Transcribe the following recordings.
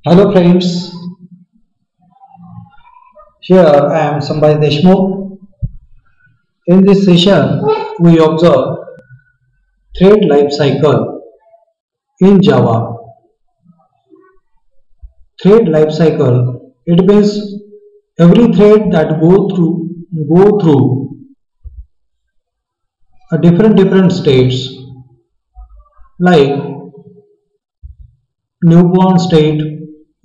Hello friends, here I am Sambhaj Deshmukh. In this session, we observe thread life cycle in Java. Thread life cycle, it means every thread that go through a different states like newborn state,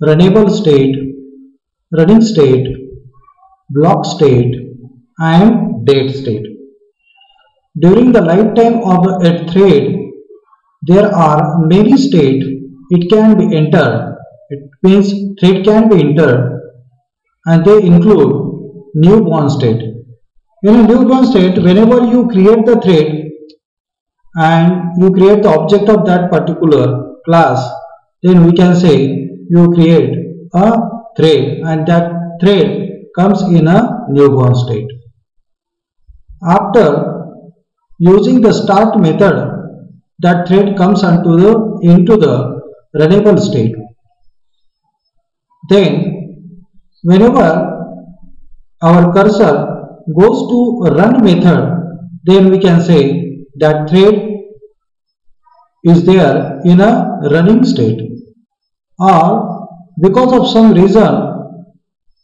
runnable state, running state, block state and dead state. During the lifetime of a thread, there are many states it can be entered. It means thread can be entered and they include newborn state. In a newborn state, whenever you create the thread and you create the object of that particular class, then we can say you create a thread and that thread comes in a newborn state. After using the start method, that thread comes into the runnable state. Then whenever our cursor goes to run method, then we can say that thread is there in a running state. Or because of some reason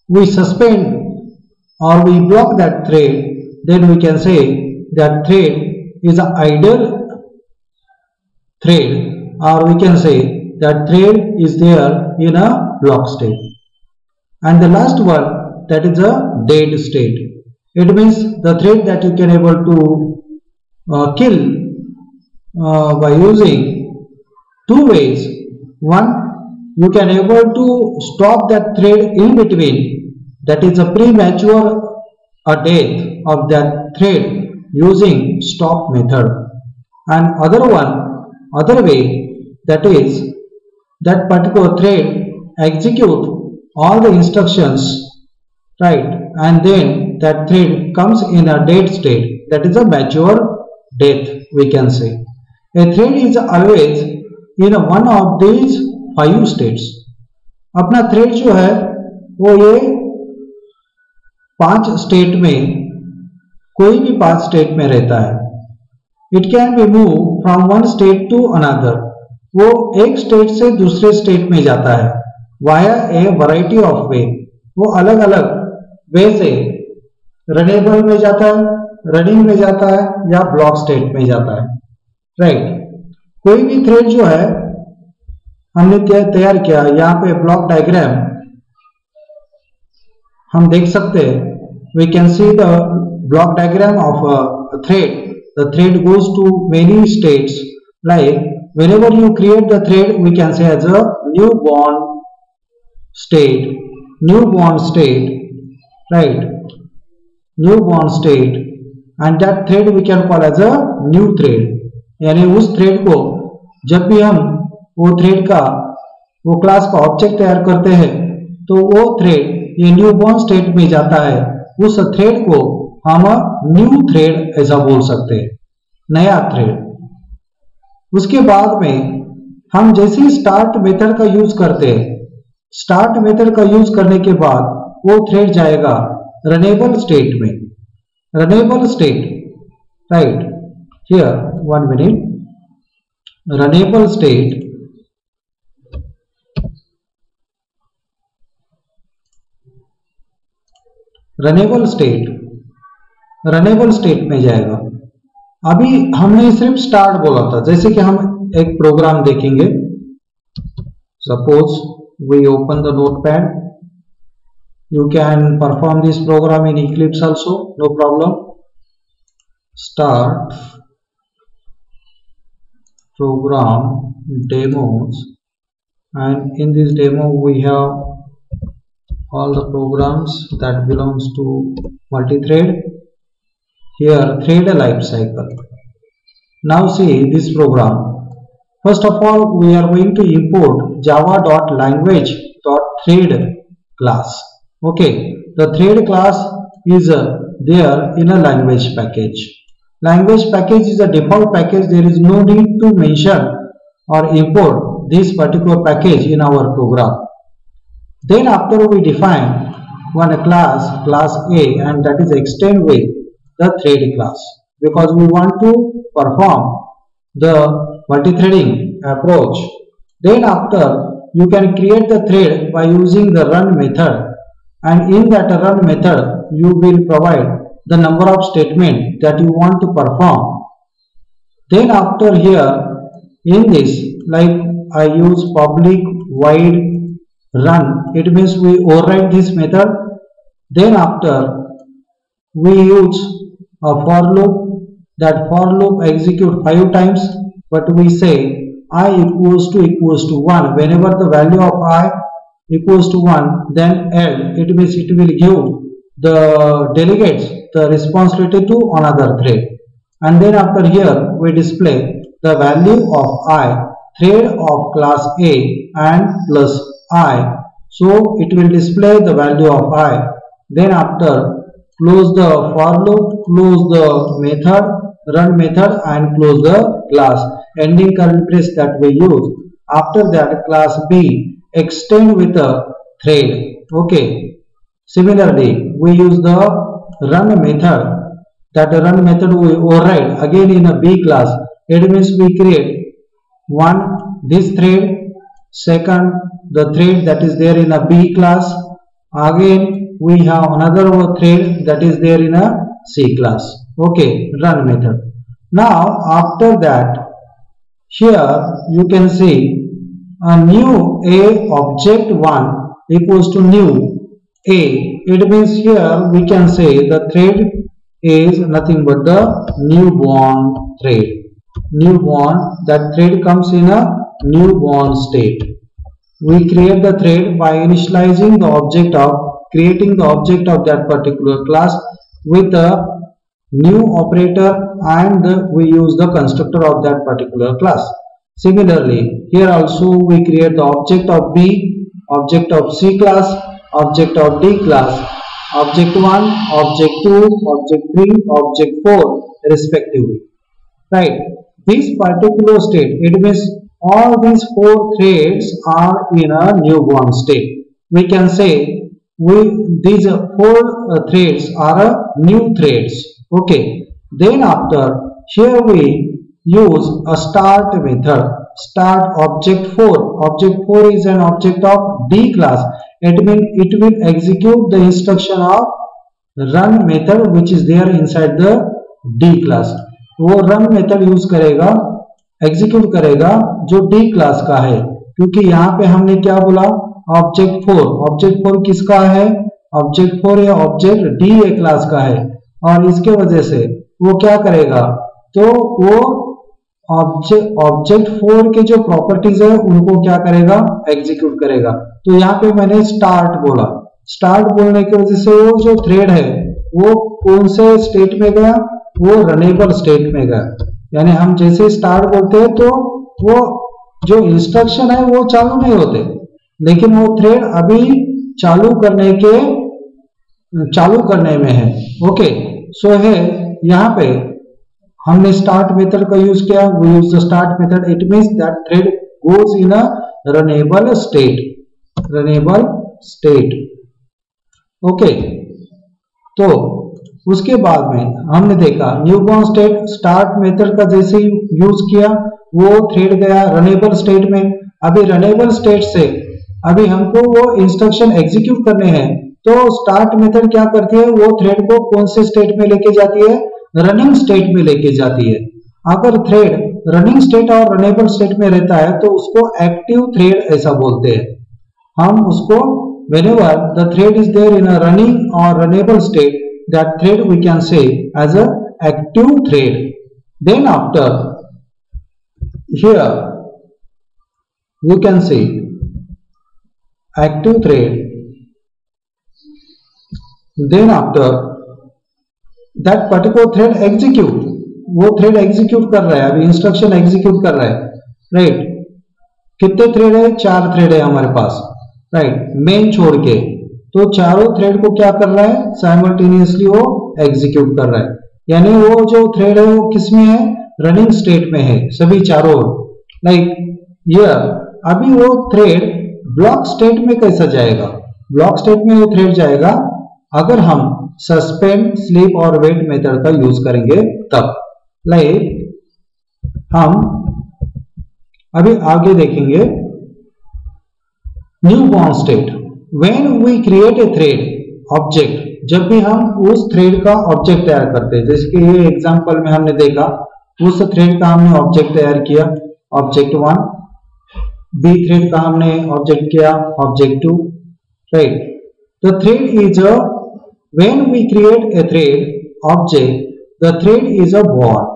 we suspend or we block that thread, then we can say that thread is an idle thread, or we can say that thread is there in a block state. And the last one, that is a dead state. It means the thread that you can able to kill by using two ways. One, you can able to stop that thread in between, that is a premature death of that thread using stop method. And other way, that is that particular thread execute all the instructions, right, and then that thread comes in a dead state, that is a mature death we can say. A thread is always in one of these 5 states. अपना thread जो है वो ये 5 state में, कोई भी 5 state में रहता है. It can be move from one state to another. वो एक स्टेट से दूसरे स्टेट में जाता है via a variety of way. वो अलग अलग वे से रनेबल में जाता है, रनिंग में जाता है या ब्लॉक स्टेट में जाता है, राइट. कोई भी थ्रेड जो है हमने तैयार किया, यहाँ पे ब्लॉक डायग्राम हम देख सकते हैं. We can see the block diagram of a thread. The thread goes to many states. Like whenever you create the thread, we can say as a newborn state, right, newborn state, and that thread we can call as a new thread. यानी उस thread को जब भी हम वो thread का वो class का ऑब्जेक्ट तैयार करते हैं तो वो थ्रेड ये न्यूबॉर्न स्टेट में जाता है. उस थ्रेड को हम न्यू थ्रेड ऐसा बोल सकते हैं, नया थ्रेड. उसके बाद में हम जैसे ही स्टार्ट मेथड का यूज करते हैं, स्टार्ट मेथड का यूज करने के बाद वो थ्रेड जाएगा रनेबल स्टेट में. Runnable state, right, here 1 minute. Runnable state, runnable state में जाएगा. अभी हमने सिर्फ स्टार्ट बोला था. जैसे कि हम एक प्रोग्राम देखेंगे. Suppose we open the notepad. You can perform this program in Eclipse also, no problem. Start program demos, and in this demo we have all the programs that belongs to multi-thread. Here thread life cycle. Now see this program. First of all, we are going to import java.language.thread class. Okay, the thread class is there in a language package. Language package is a default package. There is no need to mention or import this particular package in our program. Then after we define one class A, and that is extend with the thread class, because we want to perform the multi-threading approach. Then after you can create the thread by using the run method, and in that run method you will provide the number of statements that you want to perform. Then after here in this, like I use public void run, it means we override this method. Then after we use a for loop, that for loop execute 5 times, but we say I equals to 1. Whenever the value of I equals to 1, then L, it means it will give the delegates the responsibility to another thread. And then after here we display the value of I, thread of class A and plus I. So it will display the value of I. Then after close the for loop, close the method, run method, and close the class, ending curly brace that we use. After that class B extend with a thread. Okay. Similarly we use the run method. That run method we override again in a B class. It means we create one this thread, second the thread that is there in a B class, again we have another thread that is there in a C class. Okay, run method. Now after that, here you can see a new A object 1 equals to new A. It means here we can say the thread is nothing but the newborn thread. Newborn, that thread comes in a newborn state. We create the thread by initializing the object of, creating the object of that particular class with a new operator, and we use the constructor of that particular class. Similarly, here also we create the object of B, object of C class, object of D class, object 1, object 2, object 3, object 4 respectively. Right. This particular state, it means all these 4 threads are in a newborn state. We can say these 4 threads are new threads. Okay. Then after here we use a start method. Start object 4. Object 4 is an object of D class. It means it will execute the instruction of run method which is there inside the D class. वो run method use करेगा, execute करेगा जो D class का है, क्योंकि यहाँ पे हमने क्या बोला ऑब्जेक्ट 4. ऑब्जेक्ट 4 किसका है? ऑब्जेक्ट 4 या ऑब्जेक्ट डी ए क्लास का है, और इसके वजह से वो क्या करेगा, तो वो ऑब्जेक्ट 4 के जो प्रॉपर्टीज है उनको क्या करेगा, एग्जीक्यूट करेगा. तो यहाँ पे मैंने स्टार्ट बोला. स्टार्ट बोलने की वजह से वो जो थ्रेड है वो कौन से स्टेट में गया, वो रनेबल स्टेट में गया. यानी हम जैसे स्टार्ट बोलते हैं तो वो जो इंस्ट्रक्शन है वो चालू नहीं होते, लेकिन वो थ्रेड अभी चालू करने में है. ओके, सो है यहाँ पे हमने स्टार्ट मेथड का यूज किया. We use the start method. It means that thread goes in a runnable state. Okay, तो उसके बाद में हमने देखा न्यूबॉर्न स्टेट. स्टार्ट मेथड का जैसे ही यूज किया वो थ्रेड गया रनेबल स्टेट में. अभी रनेबल स्टेट से अभी हमको वो इंस्ट्रक्शन एग्जीक्यूट करने हैं, तो स्टार्ट मेथड क्या करती है, वो थ्रेड को कौन से स्टेट में लेके जाती है, रनिंग स्टेट में लेके जाती है. अगर थ्रेड रनिंग स्टेट और रनेबल स्टेट में रहता है तो उसको एक्टिव थ्रेड ऐसा बोलते हैं. हम उसको whenever the thread is there in a running or runnable state, that thread we can say as a active thread. Then after here you can see active thread. Then after that particular thread execute, वो thread execute कर रहा है, अभी instruction execute कर रहा है. Right, कितने thread है, 4 थ्रेड है हमारे पास. राइट, मेन छोड़ के. तो चारों थ्रेड को क्या कर रहा है, साइमल्टेनियसली वो एग्जीक्यूट कर रहा है. यानी वो जो थ्रेड है वो किसमें है, रनिंग स्टेट में है, सभी चारों. लाइक हियर अभी वो थ्रेड ब्लॉक स्टेट में कैसा जाएगा? ब्लॉक स्टेट में वो थ्रेड जाएगा अगर हम सस्पेंड, स्लीप और वेट मेथड का यूज करेंगे तब। लाइक हम अभी आगे देखेंगे new born state. When we create a thread object, जब भी हम उस थ्रेड का ऑब्जेक्ट तैयार करते हैं, जैसे कि ये एग्जांपल में हमने देखा उस थ्रेड का हमने ऑब्जेक्ट तैयार किया, ऑब्जेक्ट 1, बी थ्रेड का हमने ऑब्जेक्ट किया, object 2, right. The thread is a, when we create a thread object, the thread is a born,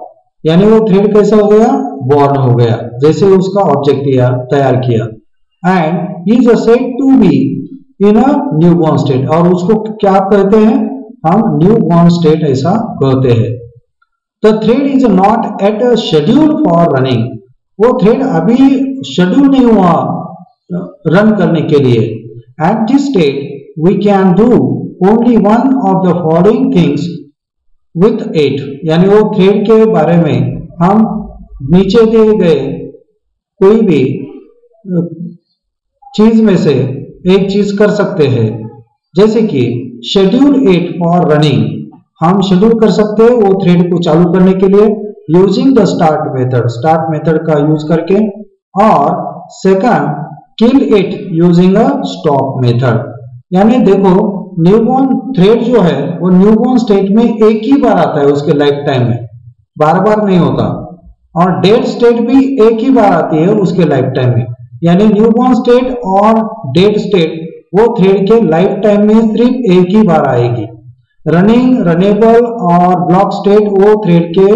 यानी वो थ्रेड कैसा हो गया? बॉर्न हो गया, जैसे उसका ऑब्जेक्ट तैयार किया। And is said to be in a new born state, और उसको क्या कहते हैं? हम न्यू बॉर्न स्टेट ऐसा कहते हैं। The thread is not at a schedule for running, वो थ्रेड अभी शेड्यूल नहीं हुआ रन करने के लिए। At this state we can do only one of the following things with it, यानी वो थ्रेड के बारे में हम नीचे दिए गए कोई भी चीज में से एक चीज कर सकते हैं, जैसे कि शेड्यूल इट फॉर रनिंग, हम शेड्यूल कर सकते हैं वो थ्रेड को चालू करने के लिए using the start method, start method का यूज करके। और second, kill it using a stop method, यानी देखो न्यूबॉर्न थ्रेड जो है वो न्यूबॉर्न स्टेट में एक ही बार आता है उसके लाइफ टाइम में, बार बार नहीं होता। और डेड स्टेट भी एक ही बार आती है उसके लाइफ टाइम में, यानी न्यूबॉर्न स्टेट और डेड स्टेट वो थ्रेड के लाइफ टाइम में सिर्फ एक ही बार आएगी। रनिंग, रनेबल और ब्लॉक स्टेट वो थ्रेड के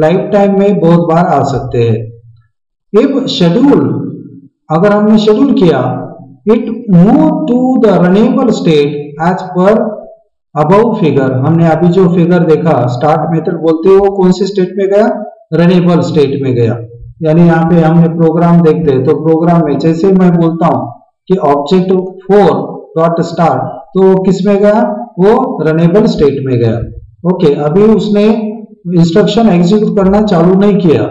लाइफ टाइम में बहुत बार आ सकते हैं। इफ शेड्यूल, अगर हमने शेड्यूल किया, it move to the runnable state as per above figure, हमने अभी जो फिगर देखा स्टार्ट मेथड बोलते हैं वो कौन से स्टेट में गया? रनेबल स्टेट में गया। यानी यहाँ पे हमने प्रोग्राम देखते हैं तो प्रोग्राम में जैसे मैं बोलता हूं कि ऑब्जेक्ट 4 डॉट स्टार्ट, तो किस में गया? वो रनेबल स्टेट में गया। ओके, अभी उसने इंस्ट्रक्शन एग्जीक्यूट करना चालू नहीं किया।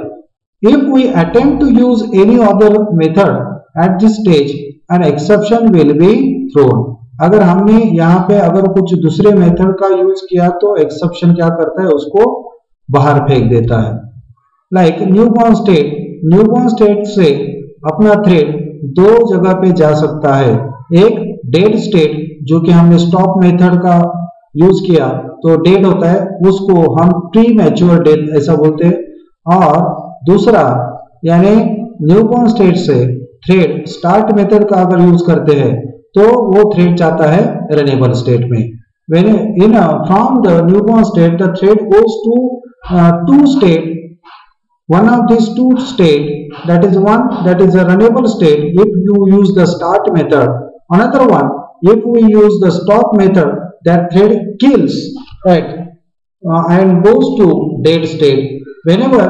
If we attempt to use any other method at this stage an exception will be thrown, अगर हमने यहाँ पे अगर कुछ दूसरे मेथड का यूज किया तो एक्सेप्शन क्या करता है? उसको बाहर फेंक देता है। Like newborn state, newborn state से अपना थ्रेड दो जगह पे जा सकता है। एक डेड स्टेट, जो कि हमने स्टॉप मेथड का यूज किया तो डेड होता है, उसको हम प्री मैच्योर डेथ ऐसा बोलते हैं। और दूसरा यानी न्यूबॉर्न स्टेट से थ्रेड स्टार्ट मेथड का अगर यूज करते हैं तो वो थ्रेड जाता है रनेबल स्टेट में। When in from the newborn state, the thread goes to two state. One of these two state, that is one that is a runnable state if you use the start method. Another one, if we use the stop method, that thread kills, right, and goes to dead state. Whenever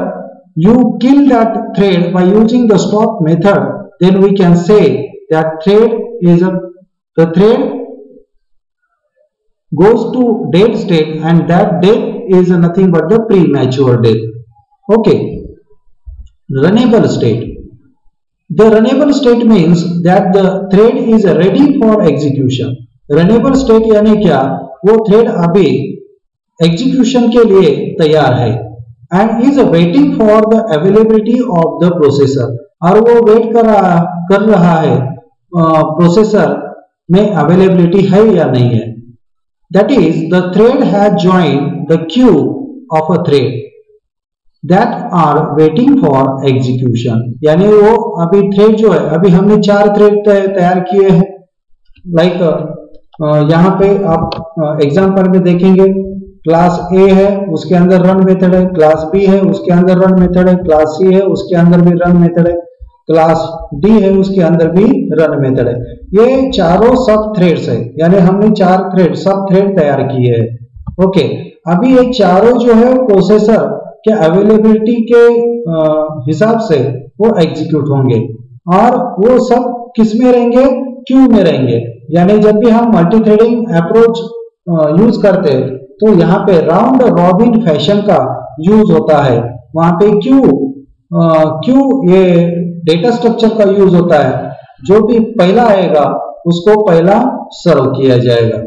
you kill that thread by using the stop method, then we can say that the thread goes to dead state, and that death is nothing but the premature death. Okay. Runnable state. The runnable state means that the thread is ready for execution. Runnable state यानी क्या? वो thread अभी execution के लिए तैयार है and is waiting for the availability of the processor, और वो वेट कर रहा है प्रोसेसर में अवेलेबिलिटी है या नहीं है। That is, the thread has joined the queue of a thread that are waiting for execution. यानी वो अभी थ्रेड जो है, अभी हमने 4 थ्रेड तैयार किए हैं। लाइक यहाँ पे आप एग्जांपल में देखेंगे, क्लास ए है उसके अंदर रन मेथड है, क्लास बी है उसके अंदर रन मेथड है, क्लास सी है उसके अंदर भी रन मेथड है, क्लास डी है उसके अंदर भी रन मेथड है। ये चारों सब थ्रेड्स है, यानी हमने 4 थ्रेड सब थ्रेड तैयार किए हैं। ओके, अभी ये चारों जो है प्रोसेसर के अवेलेबिलिटी के हिसाब से वो एग्जीक्यूट होंगे, और वो सब किस में रहेंगे? क्यू में रहेंगे। यानी जब भी हम मल्टी थ्रेडिंग अप्रोच यूज करते हैं तो यहाँ पे राउंड रॉबिन फैशन का यूज होता है। वहां पे क्यू ये डेटा स्ट्रक्चर का यूज होता है, जो भी पहला आएगा उसको पहला सर्व किया जाएगा।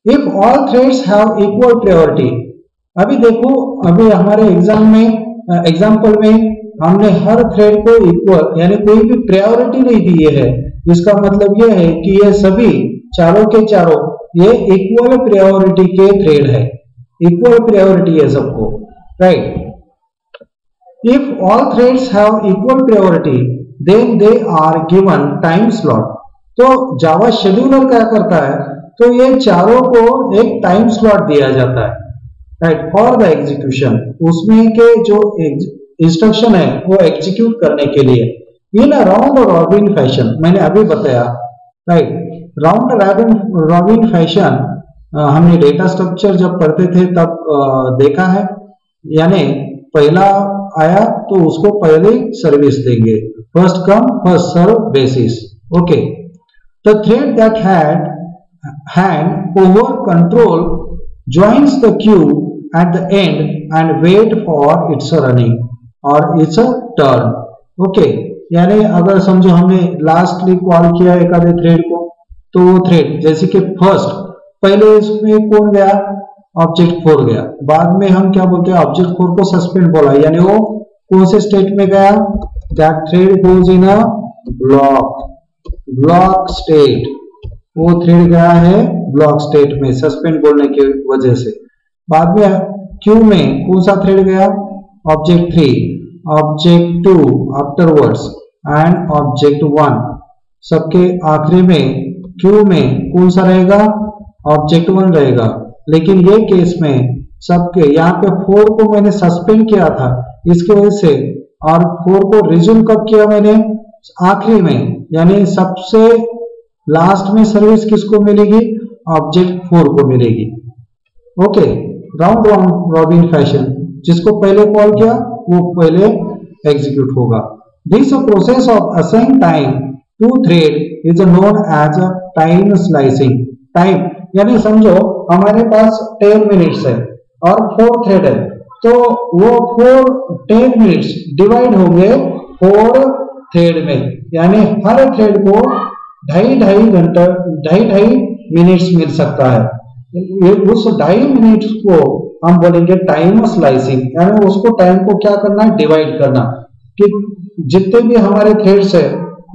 If all threads have equal priority, अभी देखो अभी हमारे एग्जाम्पल में हमने हर थ्रेड को इक्वल यानी कोई भी प्रायोरिटी नहीं दी है। इसका मतलब यह है कि ये सभी चारों के चारों ये इक्वल प्रायोरिटी के थ्रेड है, इक्वल प्रायोरिटी है सबको, right. If all threads have equal priority then they are given time slot. तो जावा शेड्यूलर क्या करता है, तो ये चारों को एक टाइम स्लॉट दिया जाता है, राइट, फॉर द एग्जीक्यूशन, उसमें के जो इंस्ट्रक्शन है वो एग्जीक्यूट करने के लिए इन राउंड रॉबिन फैशन। मैंने अभी बताया, राइट, राउंड रॉबिन फैशन हमने डेटा स्ट्रक्चर जब पढ़ते थे तब देखा है, यानी पहला आया तो उसको पहले सर्विस देंगे, first come first serve basis, okay. The thread that had hand over control joins the queue at the end and wait for its running और इट्स टर्न, ओके। यानी अगर समझो हमने लास्टली कॉल किया एक आधे थ्रेड को, तो वो थ्रेड जैसे कि फर्स्ट पहले इसमें कौन गया, ऑब्जेक्ट 4 गया, बाद में हम क्या बोलते हैं ऑब्जेक्ट 4 को सस्पेंड बोला, यानी वो कौन से स्टेट में गया, that thread goes in a block state, वो थ्रेड गया है ब्लॉक स्टेट में सस्पेंड बोलने की वजह से। बाद में क्यू में कौन सा थ्रेड गया, object 3, object 2 afterwards and object 1, सबके आखिरी में क्यू में कौन सा रहेगा, ऑब्जेक्ट 1 रहेगा। लेकिन ये केस में सबके यहाँ पे 4 को मैंने सस्पेंड किया था इसकी वजह से, और 4 को रिज्यूम कब किया मैंने, आखिरी में, यानी सबसे लास्ट में सर्विस किसको मिलेगी, ऑब्जेक्ट 4 को मिलेगी, ओके। राउंड रॉबिन फैशन, जिसको पहले कॉल किया वो पहले एग्जीक्यूट होगा। This process of assign time to thread is known as time slicing. Time यानी समझो हमारे पास 10 मिनट्स है और 4 थ्रेड है, तो वो 10 मिनट्स डिवाइड होंगे 4 थ्रेड में, यानी हर थ्रेड को 2.5 मिनट्स मिल सकता है। उस 2.5 मिनट्स को हम बोलेंगे टाइम स्लाइसिंग, यानी उसको टाइम को क्या करना है, डिवाइड करना, कि जितने भी हमारे थ्रेड्स है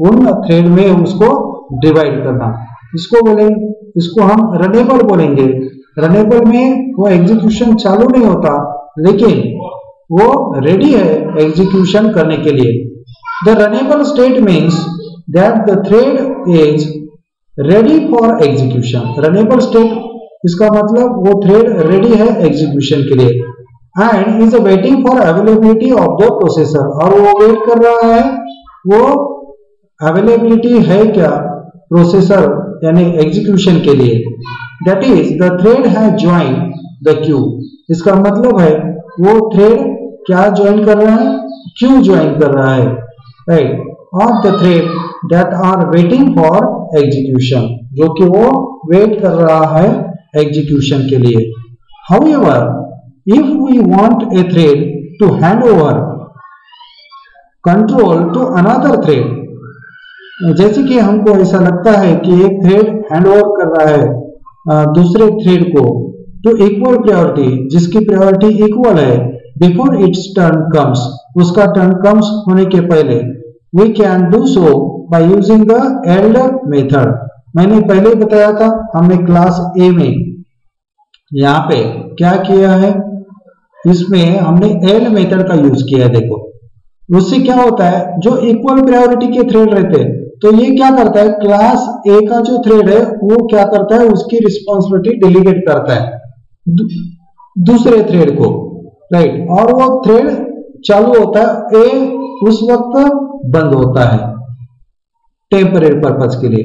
उन थ्रेड में उसको डिवाइड करना। इसको बोलेंगे, इसको हम रनेबल बोलेंगे। रनेबल में वो एग्जीक्यूशन चालू नहीं होता लेकिन वो रेडी है एग्जीक्यूशन करने के लिए। The runnable state means that the thread is ready for execution। Runnable state इसका मतलब वो थ्रेड रेडी है एग्जीक्यूशन के लिए, and is waiting for availability of the processor, और वो वेट कर रहा है वो अवेलेबिलिटी है क्या प्रोसेसर यानी एग्जीक्यूशन के लिए। That is the thread has join the Q, इसका मतलब है वो थ्रेड क्या ज्वाइन कर रहा है, क्यू ज्वाइन कर रहा है, right, of the thread that are waiting for execution, जो कि वो वेट कर रहा है एग्जीक्यूशन के लिए। However, if we want a thread to hand over control to another thread, जैसे कि हमको ऐसा लगता है कि एक थ्रेड हैंड ओवर कर रहा है दूसरे थ्रेड को टू इक्वल प्रायोरिटी, जिसकी प्रायोरिटी इक्वल है, बिफोर इट्स टर्न कम्स, उसका टर्न कम्स होने के पहले, we can do so by using the ELD method। मैंने पहले बताया था, हमने क्लास ए में यहाँ पे क्या किया है, इसमें हमने ELD मेथड का यूज किया है। देखो उससे क्या होता है, जो इक्वल प्रायोरिटी के थ्रेड रहते हैं तो ये क्या करता है, क्लास ए का जो थ्रेड है वो क्या करता है, उसकी रिस्पॉन्सिबिलिटी डेलीगेट करता है दूसरे थ्रेड को, राइट, और वो थ्रेड चालू होता है, ए उस वक्त बंद होता है टेम्परेरी पर्पज के लिए।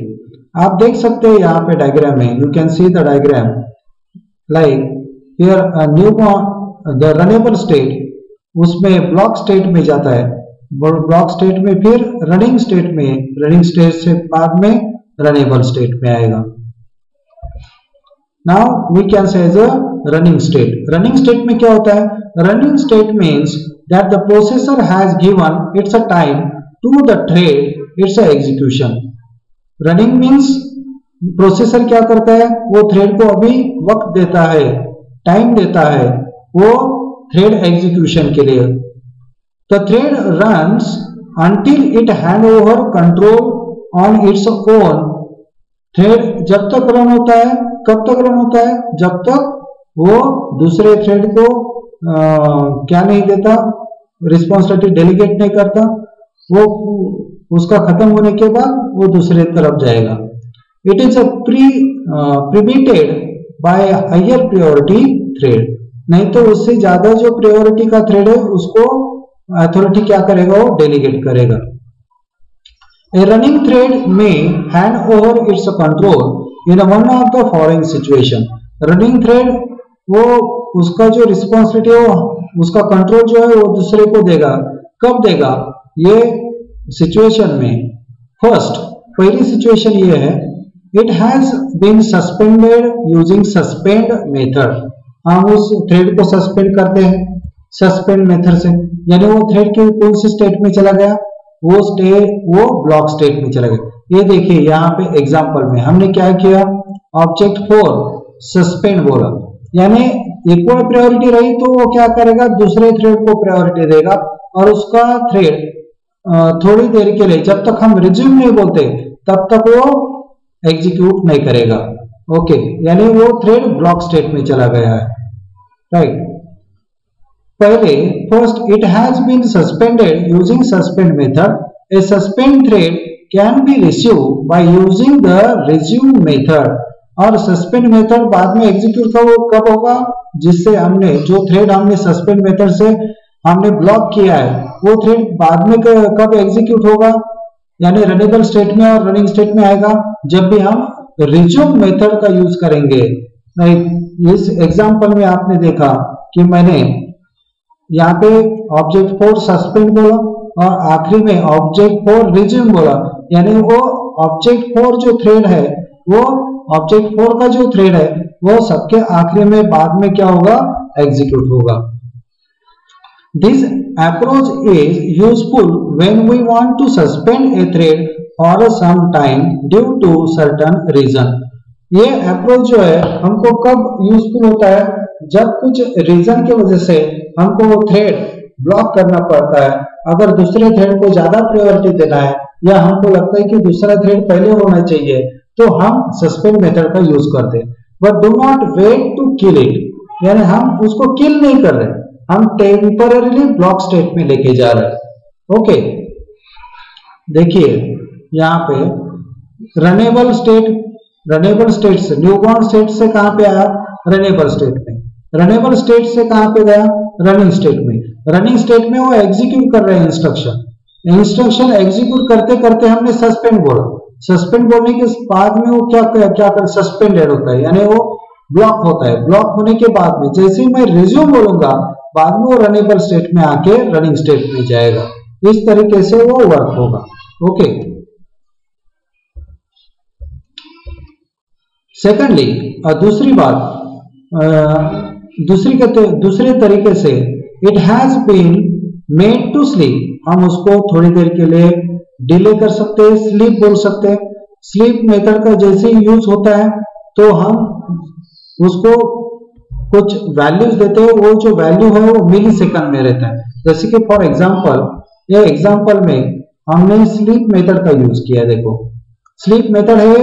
आप देख सकते हैं यहाँ पे डायग्राम में, you can see the diagram like here new the runnable state, उसमें ब्लॉक स्टेट में जाता है, ब्लॉक स्टेट में फिर रनिंग स्टेट में, रनिंग स्टेट से बाद में रनेबल स्टेट में आएगा। Now we can say as a running state. Running state में क्या होता है, running state means that the processor has given its a time to the thread it's execution. Running means processor क्या करता है, वो थ्रेड को अभी वक्त देता है, टाइम देता है वो थ्रेड एग्जीक्यूशन के लिए। The thread runs until it hand over control on its own। Thread जब तक रन होता है, कब तक रन होता है, जब तक वो दूसरे थ्रेड को क्या नहीं देता, रिस्पॉन्सिबिलिटी डेलीगेट नहीं करता, वो उसका खत्म होने के बाद वो दूसरे तरफ जाएगा। It is preempted by higher priority thread. नहीं तो उससे ज्यादा जो प्रायोरिटी का थ्रेड है उसको अथॉरिटी क्या करेगा, वो डेलीगेट करेगा। ए रनिंग थ्रेड में hand over it's control in one of the following situation. Running thread वो उसका जो रिस्पॉन्सिबिलिटी है, उसका कंट्रोल जो है वो दूसरे को देगा। कब देगा, ये सिचुएशन में। फर्स्ट, पहली सिचुएशन ये है, it has been suspended using suspend method. हम उस थ्रेड को सस्पेंड करते हैं सस्पेंड मेथड से, यानी वो थ्रेड की कौन सी स्टेट में चला गया, वो ब्लॉक स्टेट में चला गया। ये देखिए यहाँ पे एग्जांपल में हमने क्या किया, ऑब्जेक्ट 4 सस्पेंड बोला, यानी इक्वल प्रायोरिटी रही तो वो क्या करेगा, दूसरे थ्रेड को प्रायोरिटी देगा और उसका थ्रेड थोड़ी देर के लिए, जब तक हम रिज्यूम नहीं बोलते तब तक वो एग्जीक्यूट नहीं करेगा। ओके, यानी वो थ्रेड ब्लॉक स्टेट में चला गया है, राइट। पहले first, it has been suspended using suspend method. A suspend thread can be receive by using the resume method. और सस्पेंड मेथड बाद में एग्जीक्यूट कब होगा, जिससे हमने जो थ्रेड हमने सस्पेंड मेथड से हमने ब्लॉक किया है वो थ्रेड बाद में कब एग्जीक्यूट होगा, यानी रनेबल स्टेट में और रनिंग स्टेट में आएगा जब भी हम रिज्यूम मेथड का यूज करेंगे। इस एग्जांपल में आपने देखा कि मैंने यहाँ पे ऑब्जेक्ट 4 सस्पेंड बोला और आखिरी में ऑब्जेक्ट 4 रिज्यूम बोला, यानी वो ऑब्जेक्ट 4 जो थ्रेड है, वो ऑब्जेक्ट 4 का जो थ्रेड है वो सबके आखिरी में बाद में क्या होगा, एग्जीक्यूट होगा। This approach is useful when we want to suspend a thread for some time due to certain reason. ये अप्रोच जो है हमको कब यूजफुल होता है, जब कुछ रीजन की वजह से हमको वो थ्रेड ब्लॉक करना पड़ता है। अगर दूसरे थ्रेड को ज्यादा प्रायोरिटी देना है या हमको लगता है कि दूसरा थ्रेड पहले होना चाहिए तो हम सस्पेंड मेथड का यूज करते हैं। But do not wait to kill it, यानी हम उसको किल नहीं कर रहे, हम टेम्पररीली ब्लॉक स्टेट में लेके जा रहे हैं। ओके, देखिए यहाँ पे रनेबल स्टेट से न्यूबॉर्न स्टेट से कहां पे आया, रनेबल स्टेट में। रनेबल स्टेट से कहां पे गया, रनिंग स्टेट में। रनिंग स्टेट में वो एग्जीक्यूट कर रहे हैं इंस्ट्रक्शन एग्जीक्यूट करते करते हमने सस्पेंड बोला। सस्पेंड बोलने के बाद में वो क्या कर सस्पेंडेड होता है, यानी वो ब्लॉक होता है। ब्लॉक होने के बाद में जैसे ही मैं रिज्यूम बोलूंगा बाद में वो रनेबल स्टेट में आके रनिंग स्टेट में जाएगा। इस तरीके से वो वर्क होगा। ओके, सेकेंडली दूसरी बात, दूसरे तरीके से it has been made to sleep, हम उसको थोड़ी देर के लिए डिले कर सकते हैं, स्लीप बोल सकते हैं। स्लीप मेथड का जैसे ही यूज होता है तो हम उसको कुछ वैल्यूज देते हैं, वो जो वैल्यू है वो मिली सेकंड में रहता है। जैसे कि फॉर एग्जांपल, ये एग्जांपल में हमने स्लीप मेथड का यूज किया। देखो स्लीप मेथड है,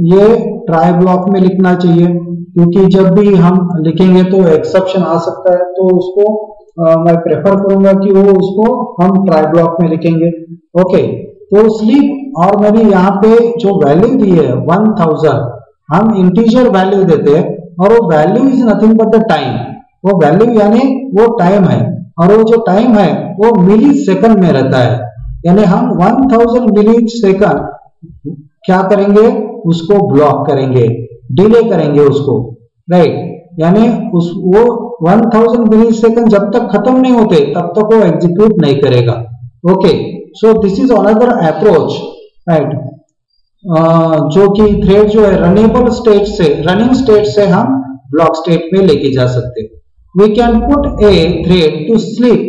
ये ट्राई ब्लॉक में लिखना चाहिए क्योंकि जब भी हम लिखेंगे तो एक्सेप्शन आ सकता है, तो उसको मैं प्रेफर करूंगा कि वो उसको हम ट्राई ब्लॉक में लिखेंगे। ओके, तो स्लीप, और मैंने यहाँ पे जो वैल्यू दी है 1000, हम इंटीजर वैल्यू देते हैं और वो value is nothing but the time. वो वैल्यू यानी वो टाइम है और वो जो टाइम है वो मिली सेकंड में रहता है, यानी हम 1000 मिली सेकंड क्या करेंगे, उसको ब्लॉक करेंगे, डिले करेंगे उसको, राइट। यानी वो 1000 मिली सेकंड जब तक खत्म नहीं होते तब तक वो एग्जीक्यूट नहीं करेगा। Okay, so this is another approach, right, जो कि थ्रेड जो है रनेबल स्टेट से, रनिंग स्टेट से हम ब्लॉक स्टेट में लेके जा सकते हैं। We can put a thread to sleep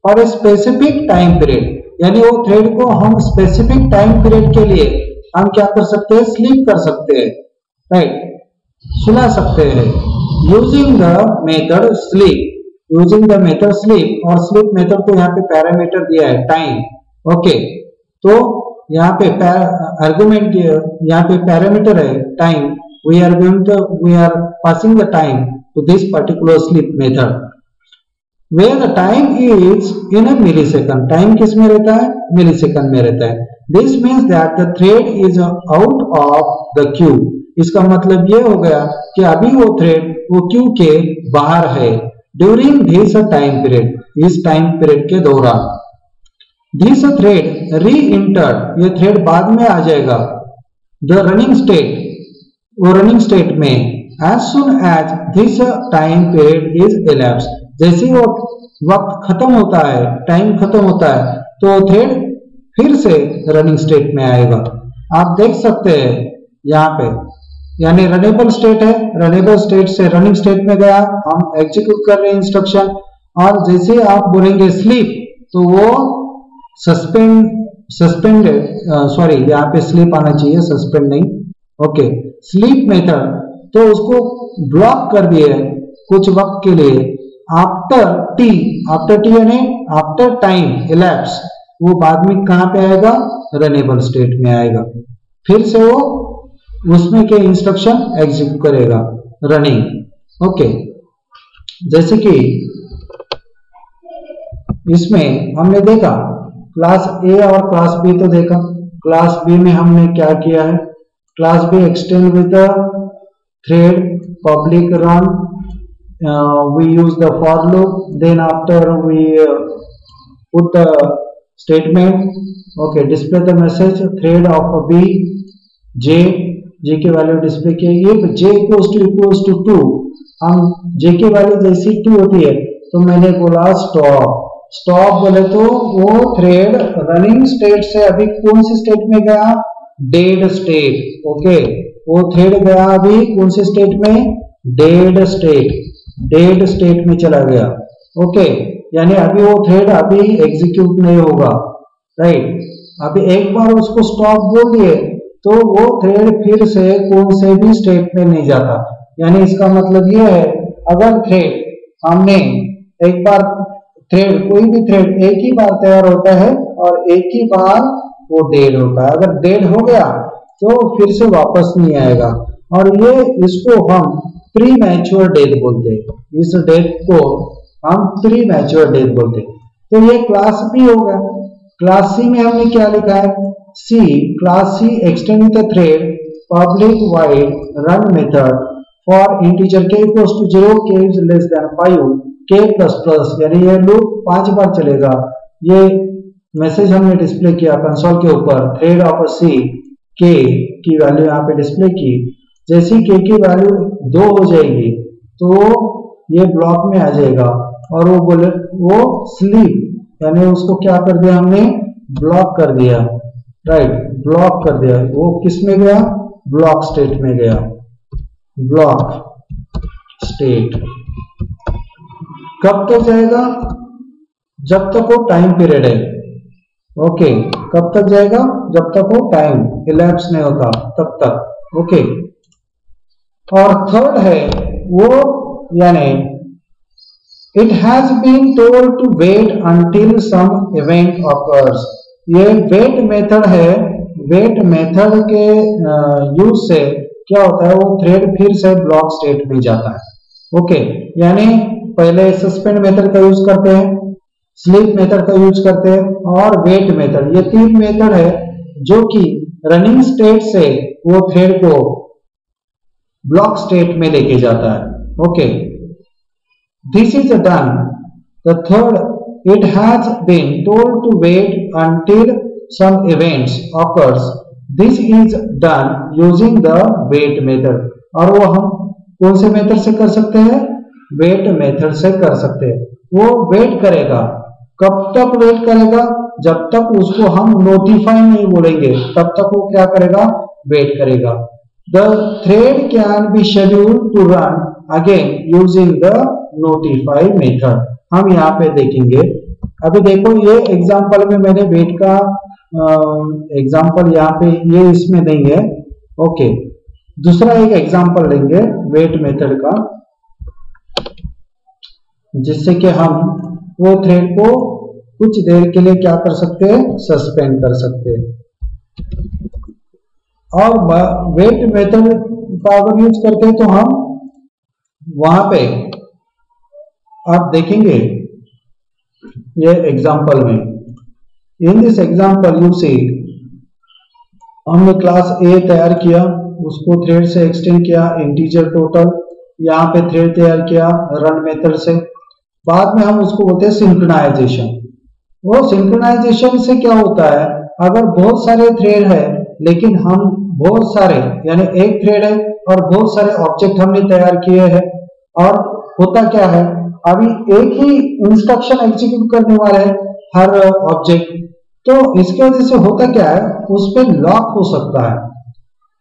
for a specific time period. यानी वो थ्रेड को हम स्पेसिफिक टाइम पीरियड के लिए हम क्या कर सकते हैं, स्लीप कर सकते हैं, राइट, सुला सकते हैं। Using the method sleep, using the method sleep, और स्लीप मेथड को यहाँ पे पैरामीटर दिया है टाइम, ओके। तो यहाँ पे आर्गुमेंट, यहाँ पे पैरामीटर है time, we are passing the time to this particular sleep method where the time is in a millisecond. Time किस में रहता है, मिलीसेकंड में रहता है। This means that the thread is out of the queue. इसका मतलब ये हो गया कि अभी वो थ्रेड वो क्यू के बाहर है। ड्यूरिंग दिस टाइम पीरियड, इस टाइम पीरियड के दौरान। दिस थ्रेड री इंटर्ड, ये थ्रेड बाद में आ जाएगा द रनिंग स्टेट, वो रनिंग स्टेट में as soon as this time period is elapsed, जैसे वो वक्त खत्म होता है, टाइम खत्म होता है, तो थ्रेड फिर से रनिंग स्टेट में आएगा। आप देख सकते हैं यहाँ पे, यानी रनेबल स्टेट है, रनेबल स्टेट से रनिंग स्टेट में गया, हम एग्जीक्यूट कर रहे हैं इंस्ट्रक्शन, और जैसे आप बोलेंगे स्लीप तो वो सस्पेंडेड, सॉरी यहाँ पे स्लीप आना चाहिए, सस्पेंड नहीं, ओके। स्लीप मेथड तो उसको ब्लॉक कर दिए कुछ वक्त के लिए, आफ्टर टी यानी आफ्टर टाइम इलैप्स, वो बाद में कहां पे आएगा, रनेबल स्टेट में आएगा, फिर से वो उसमें के इंस्ट्रक्शन एग्जीक्यूट करेगा रनिंग, ओके। जैसे कि इसमें हमने देखा क्लास ए और क्लास बी, तो देखा क्लास बी में हमने क्या किया है, class be extend with the thread public run, we use the for loop, then after we put the statement, okay, display the message thread of b j की value display की, ये j equals to 2, हम j की value जैसी 2 होती है तो मैंने बोला स्टॉप बोले तो वो थ्रेड रनिंग स्टेट से अभी कौन सी स्टेट में गया, डेड स्टेट, ओके। वो थ्रेड गया अभी कौन सी स्टेट में, डेड स्टेट में चला गया, ओके। यानी अभी वो थ्रेड अभी एग्जीक्यूट नहीं होगा, राइट। अभी एक बार उसको स्टॉप बोल दिए तो वो थ्रेड फिर से कौन से भी स्टेट में नहीं जाता। यानी इसका मतलब ये है, अगर थ्रेड हमने एक बार थ्रेड, कोई भी थ्रेड एक ही बार तैयार होता है और एक ही बार वो डेड होता है, अगर डेड हो गया तो फिर से वापस नहीं आएगा, और ये इसको हम प्री मैच्योर डेथ बोलते हैं, इस डेथ को हम प्री मैच्योर डेथ बोलते हैं। तो ये क्लास बी होगा। क्लास सी में हमने क्या लिखा है, C, class C extend with the thread public void run method for integer k equals to 0, k is less than 5, k plus plus, यानी ये लूप 5 बार चलेगा। ये मैसेज हमने डिस्प्ले किया कंसोल के ऊपर, थ्रेड ऑफ सी k की value यहाँ पे डिस्प्ले की, जैसी k की वैल्यू 2 हो जाएगी तो ये ब्लॉक में आ जाएगा, और वो बोले वो स्लीप, यानी उसको क्या कर दिया हमने, ब्लॉक कर दिया, राइट, ब्लॉक कर दिया। वो किस में गया, ब्लॉक स्टेट में गया, ब्लॉक स्टेट। कब तक जाएगा, जब तक वो टाइम पीरियड है, ओके। कब तक जाएगा, जब तक वो टाइम इलैप्स नहीं होता तब तक, ओके। और थर्ड है वो, यानी it has been told to wait until some event occurs. ये वेट मेथड है, वेट मेथड के यूज से क्या होता है, वो थ्रेड फिर से ब्लॉक स्टेट में जाता है, ओके। यानी पहले सस्पेंड मेथड का यूज करते हैं, स्लीप मेथड का यूज करते हैं, और वेट मेथड, ये 3 मेथड है जो कि रनिंग स्टेट से वो थ्रेड को ब्लॉक स्टेट में लेके जाता है, okay. This is done the third, it has been told to wait until some events occurs, this is done using the wait method. और वो हम कौन से मेथड से कर सकते हैं, वेट मेथड से कर सकते हैं। वो वेट करेगा, कब तक वेट करेगा, जब तक उसको हम नोटिफाई नहीं बोलेंगे तब तक वो क्या करेगा, वेट करेगा। The thread can be scheduled to run again using the notify method. हम यहाँ पे देखेंगे अभी देखो ये एग्जांपल में मैंने वेट का एग्जांपल यहाँ पे ये इसमें नहीं है। ओके, दूसरा एक एग्जांपल लेंगे वेट मेथड का, जिससे कि हम वो थ्रेड को कुछ देर के लिए क्या कर सकते हैं, सस्पेंड कर सकते हैं। और वेट मेथड का अगर यूज करते हैं तो हम वहां पे आप देखेंगे ये एग्जांपल में, in this example you see हमने क्लास ए तैयार किया, उसको थ्रेड से एक्सटेंड किया, इंटीजर टोटल, यहाँ पे थ्रेड तैयार किया रन मेथड से। बाद में हम उसको बोलते हैं सिंक्रोनाइजेशन। वो सिंक्रोनाइजेशन से क्या होता है, अगर बहुत सारे थ्रेड है लेकिन हम बहुत सारे यानी एक थ्रेड है और बहुत सारे ऑब्जेक्ट हमने तैयार किए हैं, और होता क्या है अभी एक ही इंस्ट्रक्शन एग्जीक्यूट करने वाला है हर ऑब्जेक्ट, तो इसके वजह से होता क्या है उस पर लॉक हो सकता है,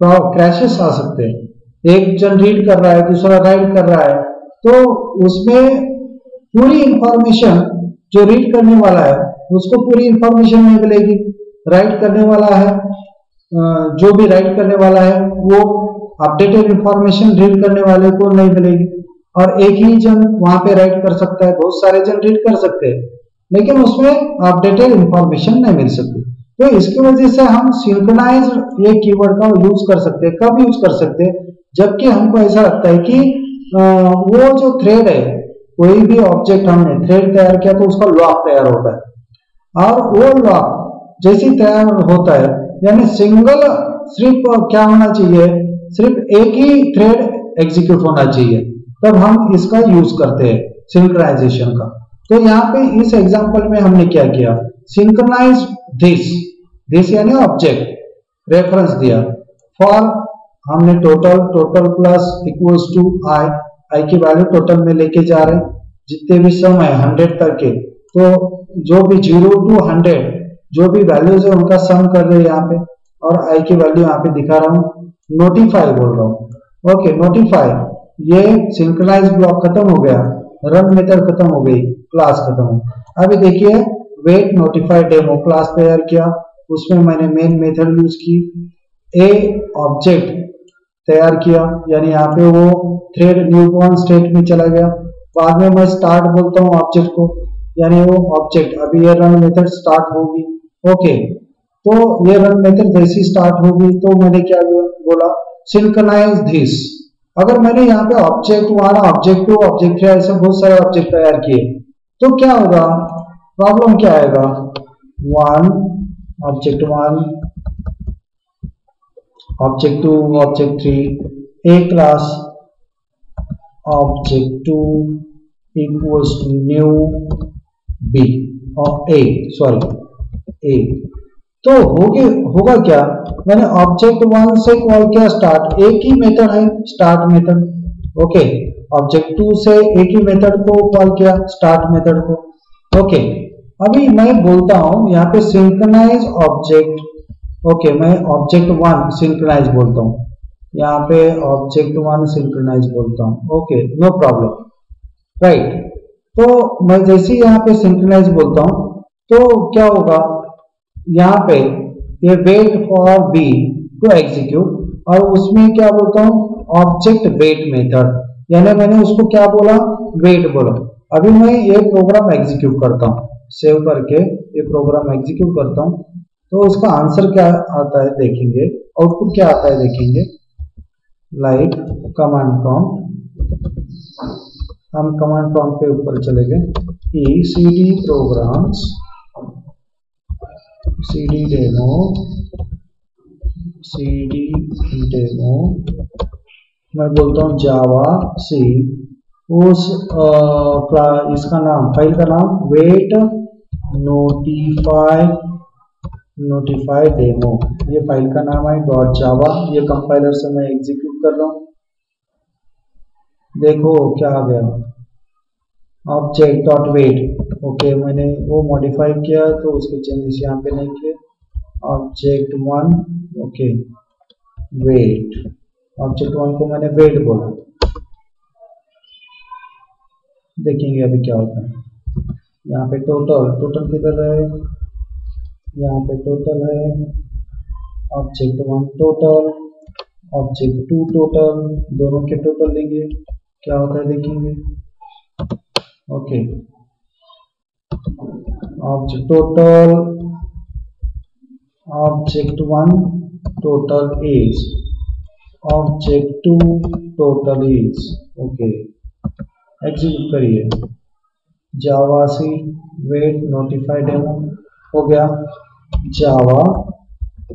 तो क्रैशेस आ सकते हैं। एक जन रीड कर रहा है, दूसरा राइट कर रहा है, तो उसमें पूरी इंफॉर्मेशन जो रीड करने वाला है उसको पूरी इंफॉर्मेशन नहीं मिलेगी, राइट करने वाला है जो भी राइट करने वाला है वो अपडेटेड इंफॉर्मेशन रीड करने वाले को नहीं मिलेगी। और एक ही जन वहां पे राइट कर सकता है, बहुत सारे जन रीड कर सकते हैं लेकिन उसमें अपडेटेड इंफॉर्मेशन नहीं मिल सकती। तो इसकी वजह से हम सिंक्रोनाइज ये कीवर्ड का यूज कर सकते हैं। कब यूज कर सकते हैं, जबकि हमको ऐसा लगता है कि वो जो थ्रेड है, कोई भी ऑब्जेक्ट हमने थ्रेड तैयार किया तो उसका लॉक तैयार होता है, और वो लॉक जैसे तैयार होता है यानी सिंगल सिर्फ क्या होना चाहिए, सिर्फ एक ही थ्रेड एग्जीक्यूट होना चाहिए, तब हम इसका यूज करते हैं सिंक्रोनाइजेशन का। तो यहाँ पे इस एग्जांपल में हमने क्या किया, सिंक्रोनाइज दिस यानी ऑब्जेक्ट रेफरेंस दिया फॉर, हमने टोटल प्लस इक्वल्स टू आई की वैल्यू टोटल में लेके जा रहे हैं, जितने भी सम है 100 तक के, तो जो भी 0 to 100 जो भी वैल्यूज है उनका सम कर रहे हैं यहाँ पे, और आई की वैल्यू यहाँ पे दिखा रहा हूँ, नोटिफाई बोल रहा हूँ। ओके, नोटिफाई, ये सिंक्रोनाइज ब्लॉक खत्म हो गया, रन मेथड खत्म हो गई, क्लास खत्म हो। अभी देखिए वेट नोटिफाई डेमो क्लास तैयार किया, उसमें मैंने मेन मेथड यूज की, ए ऑब्जेक्ट तैयार किया यानी यहाँ पे वो थ्रेड न्यूबॉर्न स्टेट में चला गया। बाद में मैं स्टार्ट बोलता हूँ ऑब्जेक्ट को, यानी वो ऑब्जेक्ट अभी ये रन मेथड स्टार्ट होगी। ओके, तो ये रन मेथड जैसी स्टार्ट होगी तो मैंने क्या बोला, सिंक्रोनाइज दिस। अगर मैंने यहाँ पे ऑब्जेक्ट 1 ऑब्जेक्ट 2 ऑब्जेक्ट 3 ऐसे बहुत सारे ऑब्जेक्ट तैयार किए तो क्या होगा, प्रॉब्लम क्या आएगा, 1 object 1 object 2 object 3 A class object 2 equals to new B और ए। तो होगा क्या, मैंने ऑब्जेक्ट 1 से कॉल किया स्टार्ट, एक ही मेथड है स्टार्ट मेथड। ओके, ऑब्जेक्ट 2 से एक ही मेथड को कॉल किया स्टार्ट मेथड को। ओके, अभी मैं बोलता हूं यहाँ पे सिंक्रोनाइज ऑब्जेक्ट। ओके, मैं ऑब्जेक्ट 1 सिंक्रोनाइज बोलता हूँ, यहाँ पे ऑब्जेक्ट 1 सिंक्रोनाइज बोलता हूँ। Okay, no problem, right. तो मैं जैसे ही यहाँ पे सिंक्रोनाइज बोलता हूँ तो क्या होगा, यहाँ पे ये wait for B to execute, और उसमें क्या बोलता हूँ ऑब्जेक्ट वेट मेथड, यानी मैंने उसको क्या बोला, वेट बोला। अभी मैं ये प्रोग्राम एग्जीक्यूट करता हूँ, सेव करके ये प्रोग्राम एग्जीक्यूट करता हूँ, तो उसका आंसर क्या आता है देखेंगे, आउटपुट क्या आता है देखेंगे, लाइक कमांड प्रॉम्प्ट। हम कमांड प्रॉम्प्ट पे ऊपर चले गए, cd प्रोग्राम्स cd डेमो, मैं बोलता हूँ जावा सी, उस इसका नाम, फाइल का नाम वेट नोटिफाई डेमो, ये फाइल का नाम है .java। ये कंपाइलर से मैं एग्जीक्यूट कर रहा हूँ, देखो क्या आ गया, ऑब्जेक्ट डॉट वेट। ओके, मैंने वो मॉडिफाई किया तो उसके चेंजेस यहाँ पे नहीं किए, ऑब्जेक्ट 1 ओके वेट, ऑब्जेक्ट 1 को मैंने वेट बोला, देखेंगे अभी क्या होता है। यहाँ पे टोटल किधर है, यहाँ पे टोटल है, ऑब्जेक्ट 1 टोटल, ऑब्जेक्ट 2 टोटल, दोनों के टोटल लेंगे क्या होता है देखेंगे। Okay, object total, object 1 total is, object 2 total is. Okay, execute करिए, जावा सी वेट नोटिफाई डेमो हो गया, जावा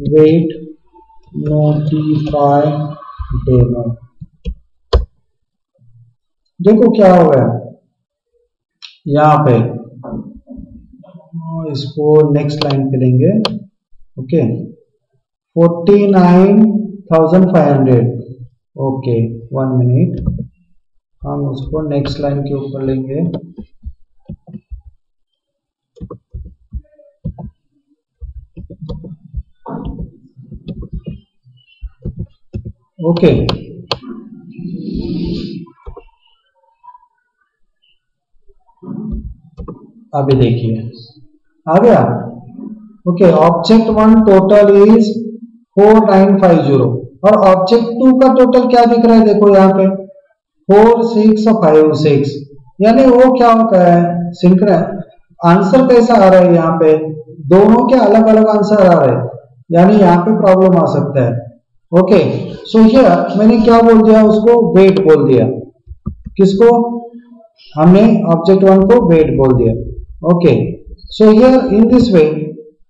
वेट नोटिफाई डेमो। देखो क्या हो गया यहाँ पे, इसको नेक्स्ट लाइन पे लेंगे। ओके, 49,500। ओके, 1 मिनट, हम उसको नेक्स्ट लाइन के ऊपर लेंगे। ओके, अभी देखिए आ गया। ओके, ऑब्जेक्ट 1 टोटल इज 4950 और ऑब्जेक्ट 2 का टोटल क्या दिख रहा है, देखो यहाँ पे 4656, यानी वो क्या होता है सिंक्रोन। आंसर कैसा आ रहा है यहाँ पे, दोनों के अलग अलग आंसर आ रहे हैं, यानी यहाँ पे प्रॉब्लम आ सकता है। ओके, सो हियर मैंने क्या बोल दिया, उसको वेट बोल दिया, किसको, हमने ऑब्जेक्ट 1 को वेट बोल दिया। Okay, so here in this way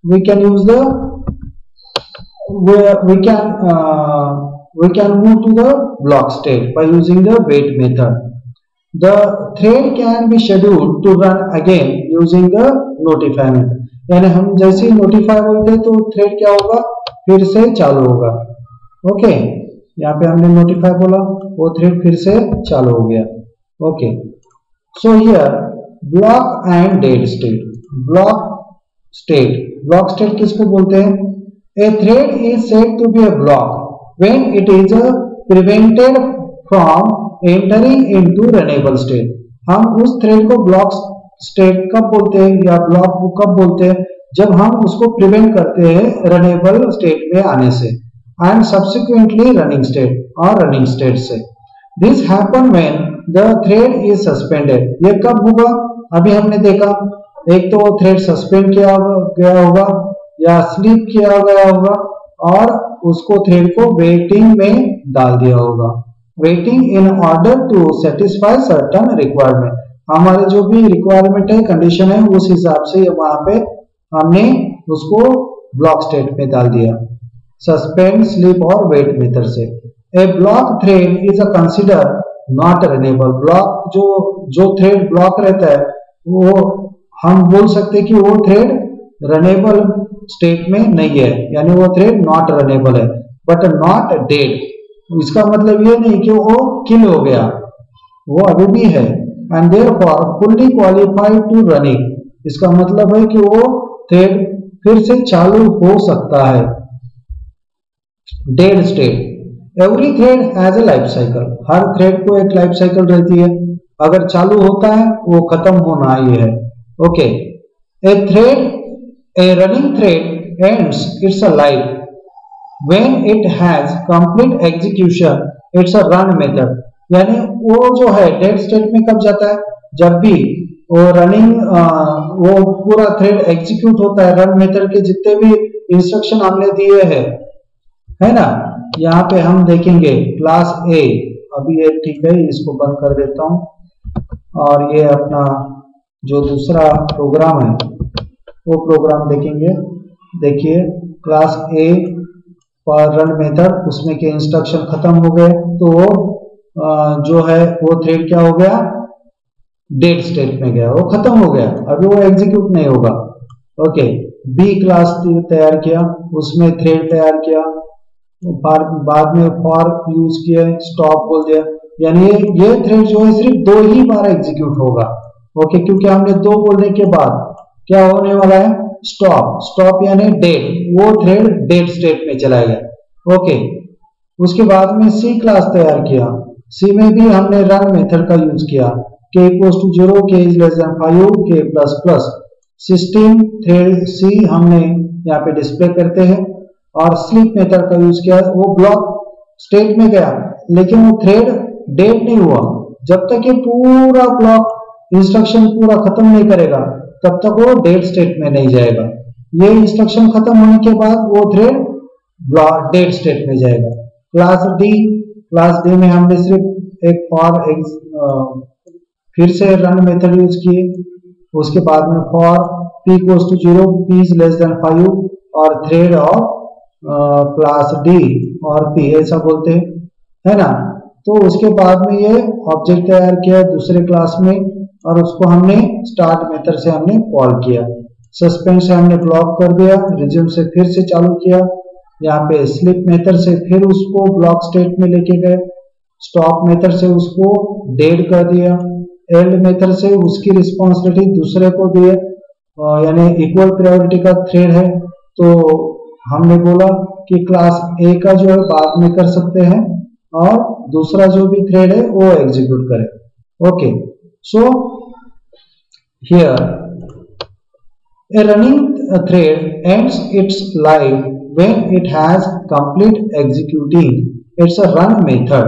we can use the we can move to the block state by using the wait method. The thread can be scheduled to run again using the notify method. यानी हम जैसे ही notify बोलते हैं तो thread क्या होगा, फिर से चालू होगा। ओके, यहाँ पे हमने notify बोला, वो thread फिर से चालू हो गया। Okay, so here block and dead state. Block state किसको बोलते हैं, a thread is said to be a block when it is prevented from entering into runnable state. हम उस थ्रेड को ब्लॉक स्टेट कब बोलते हैं या ब्लॉक कब बोलते हैं, जब हम उसको प्रिवेंट करते हैं रनेबल स्टेट में आने से एंड सब्सिक्वेंटली रनिंग स्टेट और रनिंग स्टेट से। This happen when the thread is suspended. ये कब होगा, अभी हमने देखा एक तो थ्रेड सस्पेंड किया गया होगा या स्लीप किया गया होगा और उसको थ्रेड को वेटिंग में डाल दिया होगा। Waiting in order to satisfy certain requirement, हमारे जो भी रिक्वायरमेंट है, कंडीशन है, उस हिसाब से वहां पे हमने उसको ब्लॉक स्टेट में डाल दिया, सस्पेंड, स्लीप और वेट मेथड से। A block thread is a consider not runnable. Block जो थ्रेड ब्लॉक रहता है वो हम बोल सकते हैं कि वो थ्रेड रनेबल स्टेट में नहीं है, यानी वो थ्रेड नॉट रनेबल है, बट नॉट डेड। इसका मतलब ये नहीं कि वो किल हो गया, वो अभी भी है, and therefore fully qualified to running. इसका मतलब है कि वो थ्रेड फिर से चालू हो सकता है। Dead state, every thread has a life cycle. Her thread को एक लाइफ साइकिल रहती है, अगर चालू होता है वो खत्म होना ही है। Okay, a running thread ends its life when it has complete execution. It's a run method. यानी वो जो है डेड स्टेट में कब जाता है, जब भी वो रनिंग वो पूरा थ्रेड एग्जीक्यूट होता है, रन मेथड के जितने भी इंस्ट्रक्शन हमने दिए हैं, है ना। यहाँ पे हम देखेंगे क्लास ए, अभी ये ठीक है, इसको बंद कर देता हूँ और ये अपना जो दूसरा प्रोग्राम है वो प्रोग्राम देखेंगे। देखिए क्लास ए पर रन मेथड, उसमें के इंस्ट्रक्शन खत्म हो गए तो जो है वो थ्रेड क्या हो गया, डेड स्टेट में गया, वो खत्म हो गया, अभी वो एग्जीक्यूट नहीं होगा। ओके, बी क्लास तैयार किया, उसमें थ्रेड तैयार किया, बाद में फॉर यूज किया, स्टॉप बोल दिया, यानी ये थ्रेड जो है सिर्फ 2 ही बार एग्जीक्यूट होगा। ओके, क्योंकि हमने 2 बोलने के बाद क्या होने वाला है, स्टॉप यानी डेड, वो थ्रेड डेड स्टेट में चला गया। ओके, उसके बाद में सी क्लास तैयार किया, सी में भी हमने रन मेथड का यूज किया, k equals to 0, k is less than 5, k plus plus 16 thread C हमने यहाँ पे डिस्प्ले करते हैं और स्लीप मेथड का यूज किया। वो ब्लॉक स्टेट में गया लेकिन वो थ्रेड डेट नहीं हुआ। जब तक ये पूरा ब्लॉक इंस्ट्रक्शन पूरा खत्म नहीं करेगा तब तक वो डेट स्टेट में नहीं जाएगा। ये इंस्ट्रक्शन खत्म होने के बाद वो थ्रेड डेट स्टेट में जाएगा। क्लास डी में हमने सिर्फ एक फॉर फिर से रन मेथड यूज किए। उसके बाद में for p equals to 0, p is less than 5 और थ्रेड ऑफ क्लास डी और p ऐसा बोलते हैं, है ना। तो उसके बाद में ये ऑब्जेक्ट तैयार किया दूसरे क्लास में और उसको हमने स्टार्ट मेथड से हमने कॉल किया। सस्पेंड से हमने ब्लॉक कर दिया, रिज्यूम से फिर से चालू किया, यहाँ पे स्लिप मेथड से फिर उसको ब्लॉक स्टेट में लेके गए, स्टॉप मेथड से उसको डेड कर दिया, एंड मेथड से उसकी रिस्पॉन्सिबिलिटी दूसरे को दिए, यानी इक्वल प्रायोरिटी का थ्रेड है तो हमने बोला कि क्लास ए का जो है बाद में कर सकते हैं और दूसरा जो भी थ्रेड है वो एग्जीक्यूट करे। Okay, so here a running thread ends its life when it has complete executing its a run method।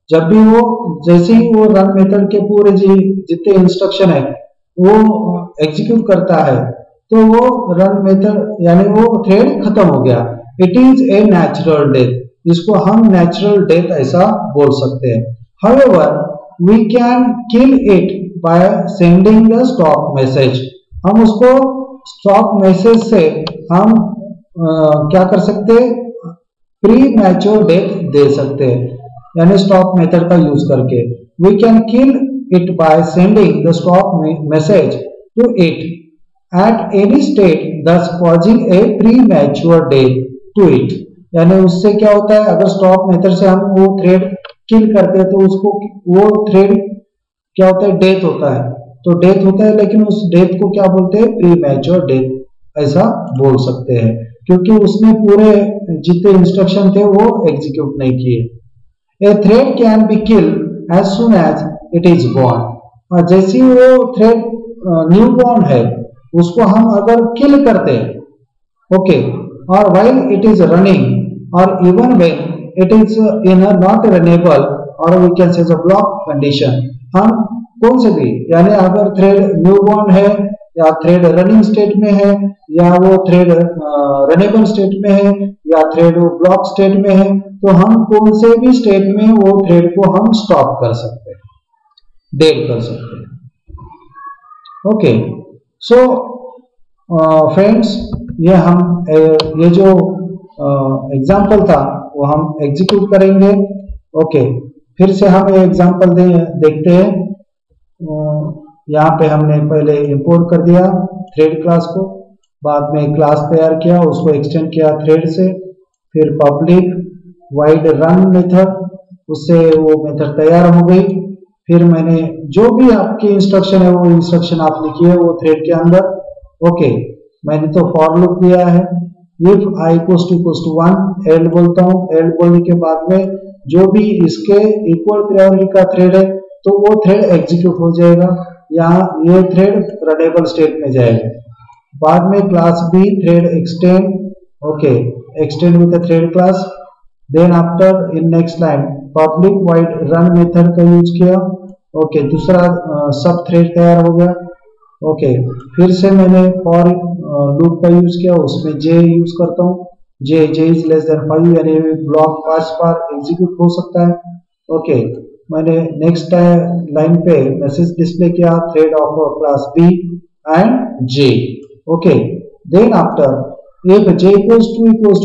जब भी वो जैसे ही वो रन मेथड के पूरे जितने इंस्ट्रक्शन है वो एग्जीक्यूट करता है तो वो रन मेथड यानी वो थ्रेड खत्म हो गया। It is a natural death, इसको हम नेचुरल डेथ ऐसा बोल सकते हैं। However we can kill it by sending the stop message. हम उसको स्टॉप मैसेज से हम क्या कर सकते हैं, प्री मैच्योर डेथ दे सकते हैं, यानी स्टॉप मेथड का यूज करके। We can kill it by sending the stop message to it at any state thus causing a premature death to it। यानी उससे क्या होता है, अगर स्टॉप मेथड से हम वो थ्रेड किल करते हैं तो उसको वो थ्रेड क्या होता है, डेथ होता है। तो डेथ होता है लेकिन उस डेथ को क्या बोलते हैं, प्रीमैच्योर डेथ ऐसा बोल सकते हैं, क्योंकि उसने पूरे जितने इंस्ट्रक्शन थे वो एग्जीक्यूट नहीं किए। A thread can be killed as soon as it is born. जैसे ही वो थ्रेड न्यू बॉर्न है उसको हम अगर किल करते हैं, ओके, और व्हाइल इट इज रनिंग और even when it is in a not runnable और we can say block condition, हम कौन से भी, यानी अगर थ्रेड न्यूबॉर्न है या थ्रेड रनिंग स्टेट में है या वो थ्रेड रनेबल स्टेट में है या थ्रेड ब्लॉक स्टेट में है, तो हम कौन से भी स्टेट में वो थ्रेड को हम स्टॉप कर सकते हैं, डेड कर सकते हैं। ओके, सो फ्रेंड्स, ये जो एग्जाम्पल था वो हम एग्जीक्यूट करेंगे। ओके, फिर से हम ये एग्जाम्पल देखते हैं। यहाँ पे हमने पहले इंपोर्ट कर दिया थ्रेड क्लास को, बाद में क्लास तैयार किया, उसको एक्सटेंड किया थ्रेड से, फिर पब्लिक वाइड रन मेथड, उससे वो मेथड तैयार हो गई। फिर मैंने जो भी आपकी इंस्ट्रक्शन है वो इंस्ट्रक्शन आप लिखिए वो थ्रेड के अंदर। ओके, मैंने तो फॉर लूप दिया है, इफ i = 1 एल्ड बोलता हूँ, एल्ड बोलने के बाद में जो भी इसके इक्वल प्रायोरिटी का थ्रेड है तो वो थ्रेड एग्जीक्यूट हो जाएगा, यहाँ ये थ्रेड रनेबल स्टेट में जाएगा। बाद में class B thread extend, okay, extend with the thread class. Then after in next line public void run method का यूज किया। ओके, दूसरा सब थ्रेड तैयार हो गया। ओके, फिर से मैंने फॉर लूप का यूज किया, उसमें जे यूज करता हूँ, जे इज लेस देन 5, यानी ब्लॉक 5 बार एग्जीक्यूट हो सकता है। ओके, मैंने नेक्स्ट लाइन पे मैसेज डिस्प्ले किया thread of class B and J. Okay, then after if J equals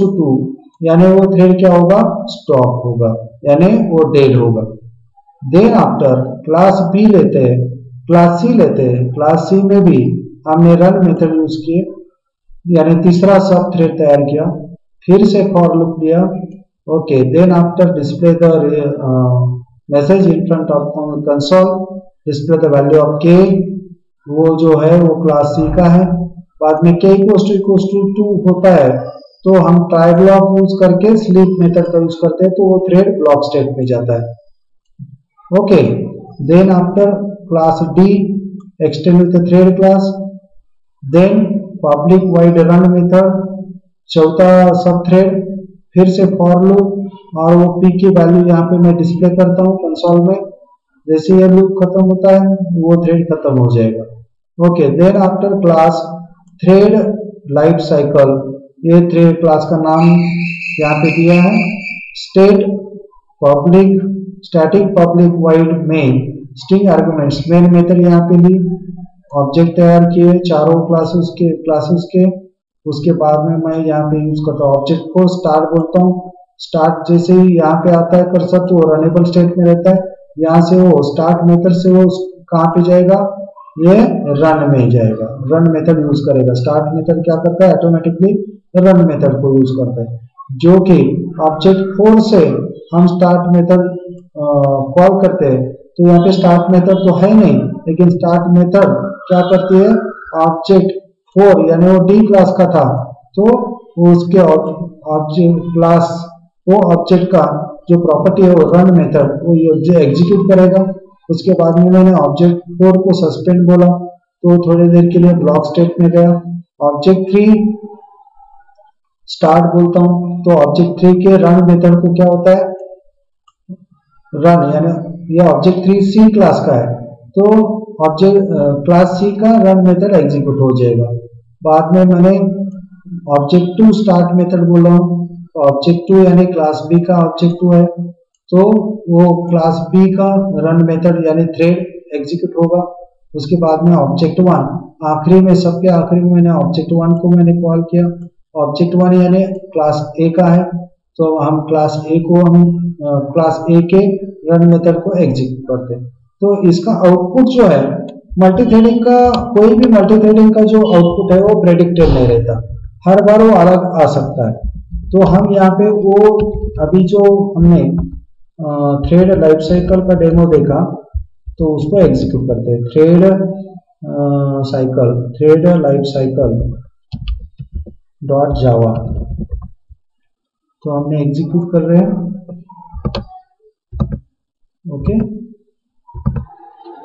to 2, यानी वो थ्रेड क्या होगा, स्टॉप होगा, यानी वो डेड होगा। देन आफ्टर क्लास बी लेते हैं, क्लास सी लेते हैं, क्लास सी में भी हमने रन मेथड यूज किए, यानी तीसरा सब थ्रेड तैयार किया, फिर से फॉर लूप दिया। Okay, then after display the message in front of console, display the value of K, वो जो है वो क्लास सी का है। बाद में k = 2 होता है तो हम ट्राई ब्लॉक यूज करके स्लीप मेथड का यूज करते हैं तो वो थ्रेड ब्लॉक स्टेट में जाता है। Okay, then after class D extend with the thread class, then public void run method, चौथा सब थ्रेड, फिर से फॉर लूप और वो p की वैल्यू यहाँ पे मैं डिस्प्ले करता हूँ कंसोल में। जैसे ये लूप खत्म होता है वो थ्रेड खत्म हो जाएगा। Okay, then after class thread life cycle, ये थ्रेड क्लास का नाम यहाँ पे दिया है। State public static public void main string arguments, main method यहाँ पे ली, ऑब्जेक्ट तैयार किए चारों क्लासेस के। उसके बाद में मैं यहाँ पे यूज करता हूँ ऑब्जेक्ट को स्टार्ट बोलता हूँ। स्टार्ट जैसे ही यहाँ पे आता है कर्सर तो रनेबल स्टेट में रहता है, यहाँ से वो स्टार्ट मेथड से वो कहाँ पे जाएगा, ये रन में जाएगा, रन मेथड यूज करेगा। स्टार्ट मेथड क्या करता है, ऑटोमेटिकली रन मेथड को यूज करता है, जो कि ऑब्जेक्ट 4 से हम स्टार्ट मेथड कॉल करते हैं। तो यहाँ पे स्टार्ट मेथड तो है नहीं, लेकिन स्टार्ट मेथड क्या करती है, ऑब्जेक्ट 4 यानी वो डी क्लास का था तो उसके ऑब्जेक्ट क्लास वो ऑब्जेक्ट का जो प्रॉपर्टी है वो रन मेथड वो एग्जीक्यूट करेगा। उसके बाद में मैंने ऑब्जेक्ट 4 को सस्पेंड बोला तो थोड़ी देर के लिए ब्लॉक स्टेट में गया। ऑब्जेक्ट 3 स्टार्ट बोलता हूं तो ऑब्जेक्ट 3 के रन मेथड को क्या होता है, रन, यानी ये ऑब्जेक्ट 3 सी क्लास का है तो ऑब्जेक्ट क्लास सी का रन मेथड एग्जीक्यूट हो जाएगा। बाद में मैंने ऑब्जेक्ट 2 स्टार्ट मेथड बोला हूं, ऑब्जेक्ट 2 यानी क्लास बी का ऑब्जेक्ट 2 है तो वो क्लास बी का रन मेथड यानी थ्रेड एग्जीक्यूट होगा। उसके बाद में ऑब्जेक्ट 1 आखिरी में, सबके आखिरी में मैंने ऑब्जेक्ट 1 को मैंने कॉल किया। ऑब्जेक्ट 1 यानी क्लास ए का है तो हम क्लास ए को क्लास ए के रन मेथड को एग्जीक्यूट करते हैं। तो इसका आउटपुट जो है मल्टीथ्रेडिंग का, कोई भी मल्टीथ्रेडिंग का जो आउटपुट है वो प्रेडिक्टेड नहीं रहता, हर बार वो अलग आ सकता है। तो हम यहाँ पे वो अभी जो हमने थ्रेड लाइफ साइकिल का डेमो देखा तो उसको एग्जीक्यूट करते हैं। थ्रेड लाइफ साइकिल डॉट जावा, तो हमने एग्जीक्यूट कर रहे हैं। ओके,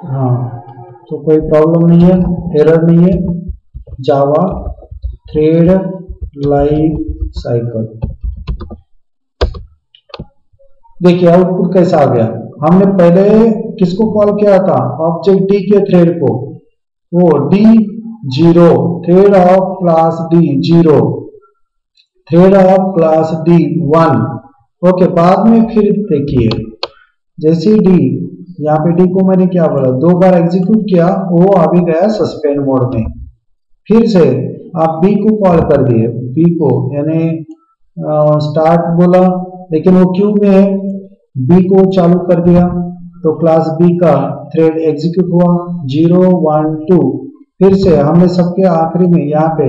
हाँ, तो कोई प्रॉब्लम नहीं है, एरर नहीं है। जावा थ्रेड लाइफ साइकिल, देखिए आउटपुट कैसा आ गया। हमने पहले किसको कॉल किया था, ऑब्जेक्ट डी के थ्रेड को, वो D 0 thread of class D 0 thread of class D 1। Okay, बाद में फिर देखिए जैसे डी, यहाँ पे डी को मैंने क्या बोला, 2 बार एग्जीक्यूट किया, वो अभी गया सस्पेंड मोड में। फिर से आप बी को कॉल कर दिए, बी को यानी स्टार्ट बोला लेकिन वो क्यू में है, बी को चालू कर दिया तो क्लास बी का थ्रेड एग्जीक्यूट हुआ 0 1 2। फिर से हमने सबके आखिरी में यहाँ पे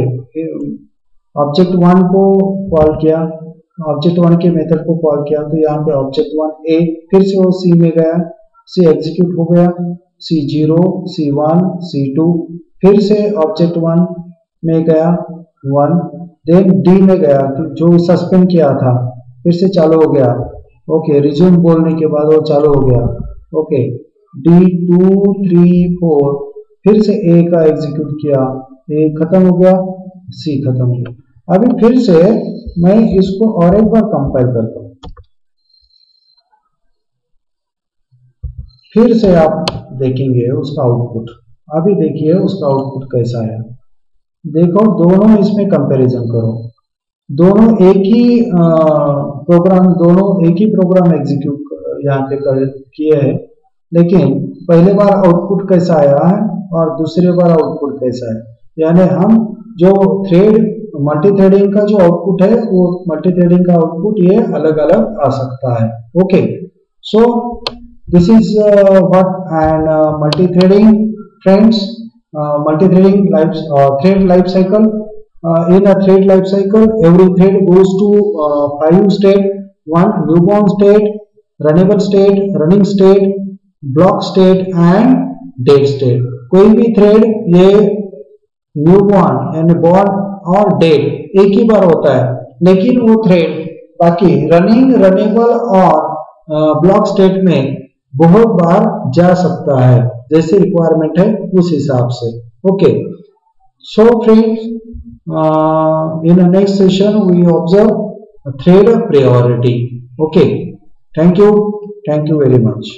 ऑब्जेक्ट 1 को कॉल किया, ऑब्जेक्ट 1 के मेथड को कॉल किया तो यहाँ पे ऑब्जेक्ट 1 ए, फिर से वो सी में गया, सी एग्जीक्यूट हो गया, C0 C1 C2, फिर से ऑब्जेक्ट 1 में गया 1, देन डी में गया जो सस्पेंड किया था, फिर से चालू हो गया। ओके, रिज्यूम बोलने के बाद वो चालू हो गया। ओके, D 2 3 4, फिर से ए का एग्जीक्यूट किया, ए खत्म हो गया, सी खत्म हो गया। अभी फिर से मैं इसको और एक बार कंपाइल करता हूं, फिर से आप देखेंगे उसका आउटपुट। अभी देखिए उसका आउटपुट कैसा है, देखो दोनों इसमें कंपैरिजन करो, दोनों एक ही प्रोग्राम एग्जीक्यूट यहाँ पे किए हैं, लेकिन पहले बार आउटपुट कैसा आया है और दूसरे बार आउटपुट कैसा है, यानी हम जो मल्टीथ्रेडिंग का जो आउटपुट है वो मल्टीथ्रेडिंग का आउटपुट ये अलग अलग आ सकता है। Okay, so this is what and multithreading friends, multi-threading thread life cycle. In a thread life cycle, every thread goes to 5 state: 1 newborn state, runnable state, running state, block state and dead state. कोई भी thread ये newborn यानी born और dead एक ही बार होता है, लेकिन वो थ्रेड बाकी रनिंग, रनेबल और ब्लॉक स्टेट में बहुत बार जा सकता है, जैसे रिक्वायरमेंट है उस हिसाब से। Okay, so friends, in the next session we observe thread priority. Okay, thank you very much.